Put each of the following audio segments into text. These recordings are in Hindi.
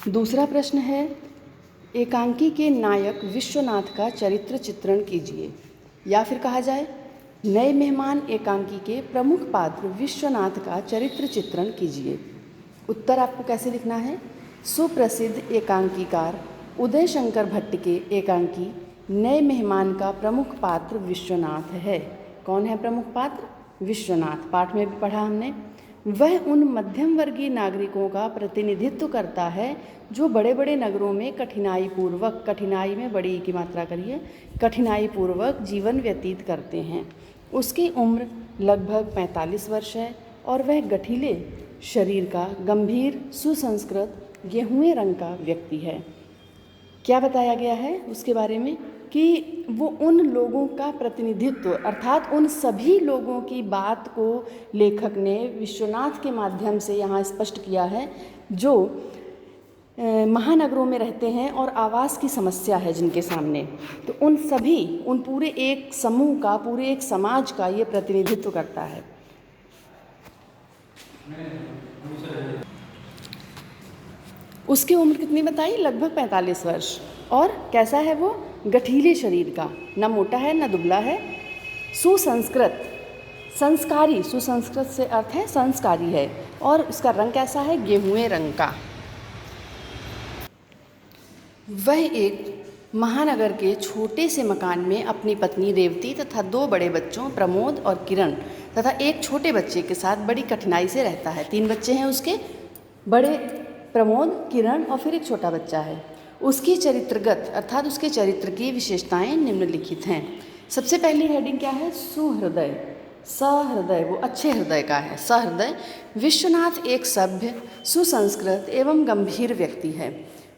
दूसरा प्रश्न है, एकांकी के नायक विश्वनाथ का चरित्र चित्रण कीजिए। या फिर कहा जाए, नए मेहमान एकांकी के प्रमुख पात्र विश्वनाथ का चरित्र चित्रण कीजिए। उत्तर आपको कैसे लिखना है? सुप्रसिद्ध एकांकीकार उदय शंकर भट्ट के एकांकी नए मेहमान का प्रमुख पात्र विश्वनाथ है। कौन है प्रमुख पात्र? विश्वनाथ। पाठ में भी पढ़ा हमने। वह उन मध्यम वर्गीय नागरिकों का प्रतिनिधित्व करता है जो बड़े बड़े नगरों में कठिनाईपूर्वक, कठिनाई में बड़ी की मात्रा करिए, कठिनाईपूर्वक जीवन व्यतीत करते हैं। उसकी उम्र लगभग 45 वर्ष है और वह गठीले शरीर का, गंभीर, सुसंस्कृत, गेहूँए रंग का व्यक्ति है। क्या बताया गया है उसके बारे में? कि वो उन लोगों का प्रतिनिधित्व, अर्थात उन सभी लोगों की बात को लेखक ने विश्वनाथ के माध्यम से यहाँ स्पष्ट किया है जो महानगरों में रहते हैं और आवास की समस्या है जिनके सामने। तो उन सभी, उन पूरे एक समूह का, पूरे एक समाज का ये प्रतिनिधित्व करता है। उसकी उम्र कितनी बताई? लगभग 45 वर्ष। और कैसा है वो? गठीले शरीर का, न मोटा है न दुबला है, सुसंस्कृत, संस्कारी, सुसंस्कृत से अर्थ है संस्कारी है, और उसका रंग कैसा है? गेहूँए रंग का। वह एक महानगर के छोटे से मकान में अपनी पत्नी रेवती तथा 2 बड़े बच्चों प्रमोद और किरण तथा एक छोटे बच्चे के साथ बड़ी कठिनाई से रहता है। 3 बच्चे हैं उसके, बड़े प्रमोद, किरण और फिर एक छोटा बच्चा है। उसकी चरित्रगत अर्थात उसके चरित्र की विशेषताएं निम्नलिखित हैं। सबसे पहली हेडिंग क्या है? सुहृदय, सहृदय, वो अच्छे हृदय का है, सहृदय। विश्वनाथ एक सभ्य, सुसंस्कृत एवं गंभीर व्यक्ति है।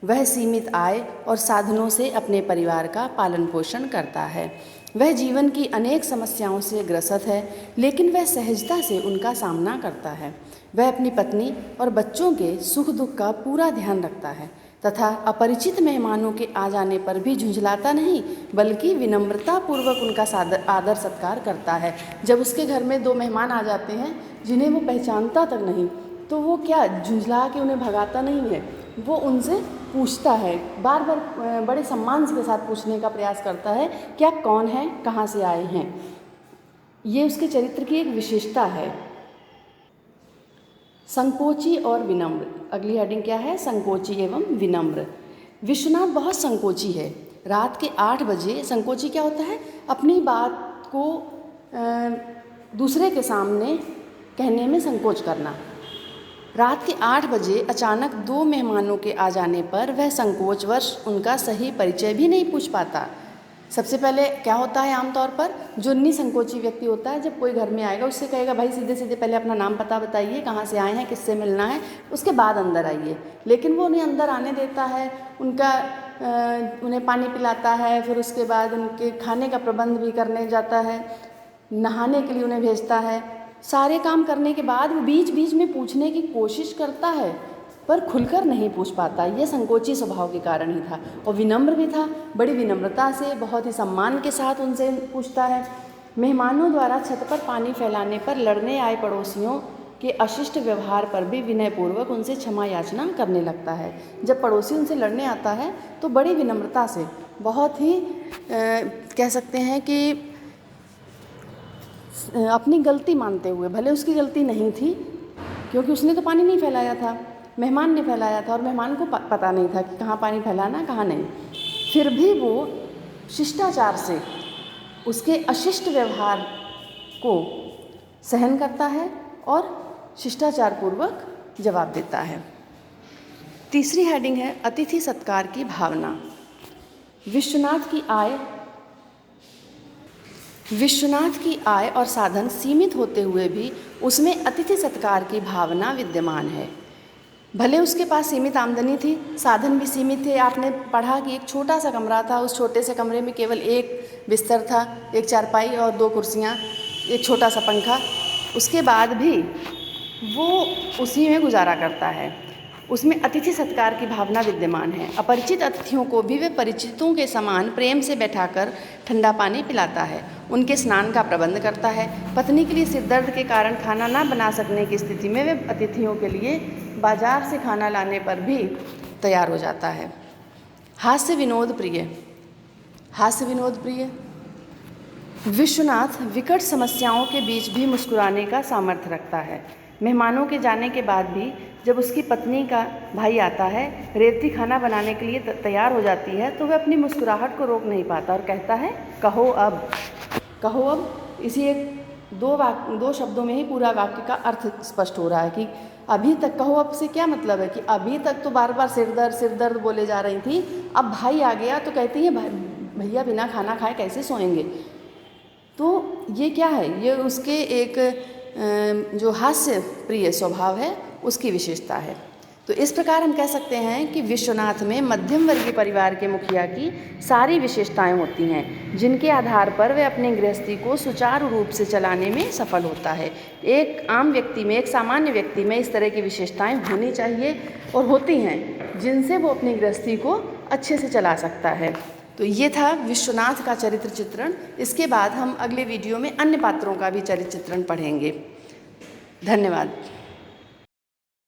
वह सीमित आय और साधनों से अपने परिवार का पालन पोषण करता है। वह जीवन की अनेक समस्याओं से ग्रसित है, लेकिन वह सहजता से उनका सामना करता है। वह अपनी पत्नी और बच्चों के सुख दुख का पूरा ध्यान रखता है तथा अपरिचित मेहमानों के आ जाने पर भी झुंझलाता नहीं, बल्कि विनम्रतापूर्वक उनका आदर सत्कार करता है। जब उसके घर में 2 मेहमान आ जाते हैं जिन्हें वो पहचानता तक नहीं, तो वो क्या झुंझला के उन्हें भगाता नहीं है, वो उनसे पूछता है, बार बार बड़े सम्मान के साथ पूछने का प्रयास करता है कि आप कौन हैं, कहाँ से आए हैं। ये उसके चरित्र की एक विशेषता है। संकोची और विनम्र। अगली हेडिंग क्या है? संकोची एवं विनम्र। विश्वनाथ बहुत संकोची है। रात के 8 बजे, संकोची क्या होता है? अपनी बात को दूसरे के सामने कहने में संकोच करना। रात के 8 बजे अचानक 2 मेहमानों के आ जाने पर वह संकोचवश उनका सही परिचय भी नहीं पूछ पाता। सबसे पहले क्या होता है, आमतौर पर जो निसंकोची व्यक्ति होता है, जब कोई घर में आएगा उससे कहेगा भाई सीधे सीधे पहले अपना नाम पता बताइए, कहाँ से आए हैं, किससे मिलना है, उसके बाद अंदर आइए। लेकिन वो उन्हें अंदर आने देता है, उन्हें पानी पिलाता है, फिर उसके बाद उनके खाने का प्रबंध भी करने जाता है, नहाने के लिए उन्हें भेजता है। सारे काम करने के बाद वो बीच बीच में पूछने की कोशिश करता है पर खुलकर नहीं पूछ पाता। ये संकोची स्वभाव के कारण ही था। और विनम्र भी था, बड़ी विनम्रता से, बहुत ही सम्मान के साथ उनसे पूछता है। मेहमानों द्वारा छत पर पानी फैलाने पर लड़ने आए पड़ोसियों के अशिष्ट व्यवहार पर भी विनयपूर्वक उनसे क्षमा याचना करने लगता है। जब पड़ोसी उनसे लड़ने आता है तो बड़ी विनम्रता से, बहुत ही कह सकते हैं कि अपनी गलती मानते हुए, भले उसकी गलती नहीं थी क्योंकि उसने तो पानी नहीं फैलाया था, मेहमान ने फैलाया था और मेहमान को पता नहीं था कि कहाँ पानी फैलाना कहाँ नहीं, फिर भी वो शिष्टाचार से उसके अशिष्ट व्यवहार को सहन करता है और शिष्टाचार पूर्वक जवाब देता है। तीसरी हेडिंग है अतिथि सत्कार की भावना। विश्वनाथ की आय और साधन सीमित होते हुए भी उसमें अतिथि सत्कार की भावना विद्यमान है। भले उसके पास सीमित आमदनी थी, साधन भी सीमित थे। आपने पढ़ा कि एक छोटा सा कमरा था, उस छोटे से कमरे में केवल एक बिस्तर था, एक चारपाई और 2 कुर्सियाँ, एक छोटा सा पंखा। उसके बाद भी वो उसी में गुजारा करता है। उसमें अतिथि सत्कार की भावना विद्यमान है। अपरिचित अतिथियों को भी वे परिचितों के समान प्रेम से बैठाकर ठंडा पानी पिलाता है, उनके स्नान का प्रबंध करता है। पत्नी के लिए सिरदर्द के कारण खाना ना बना सकने की स्थिति में वे अतिथियों के लिए बाजार से खाना लाने पर भी तैयार हो जाता है। हास्य विनोद प्रिय। हास्य विनोद प्रिय विश्वनाथ विकट समस्याओं के बीच भी मुस्कुराने का सामर्थ्य रखता है। मेहमानों के जाने के बाद भी जब उसकी पत्नी का भाई आता है, रेवती खाना बनाने के लिए तैयार हो जाती है, तो वह अपनी मुस्कुराहट को रोक नहीं पाता और कहता है, कहो अब, कहो अब। इसी दो शब्दों में ही पूरा वाक्य का अर्थ स्पष्ट हो रहा है कि अभी तक, कहो अब से क्या मतलब है कि अभी तक तो बार बार सिर दर्द बोले जा रही थी, अब भाई आ गया तो कहती है भैया बिना खाना खाए कैसे सोएंगे। तो ये क्या है, ये उसके एक जो हास्य प्रिय स्वभाव है उसकी विशेषता है। तो इस प्रकार हम कह सकते हैं कि विश्वनाथ में मध्यम वर्गीय परिवार के मुखिया की सारी विशेषताएं होती हैं, जिनके आधार पर वह अपनी गृहस्थी को सुचारू रूप से चलाने में सफल होता है। एक आम व्यक्ति में, एक सामान्य व्यक्ति में इस तरह की विशेषताएं होनी चाहिए और होती हैं, जिनसे वो अपनी गृहस्थी को अच्छे से चला सकता है। तो ये था विश्वनाथ का चरित्र चित्रण। इसके बाद हम अगले वीडियो में अन्य पात्रों का भी चरित्र चित्रण पढ़ेंगे। धन्यवाद।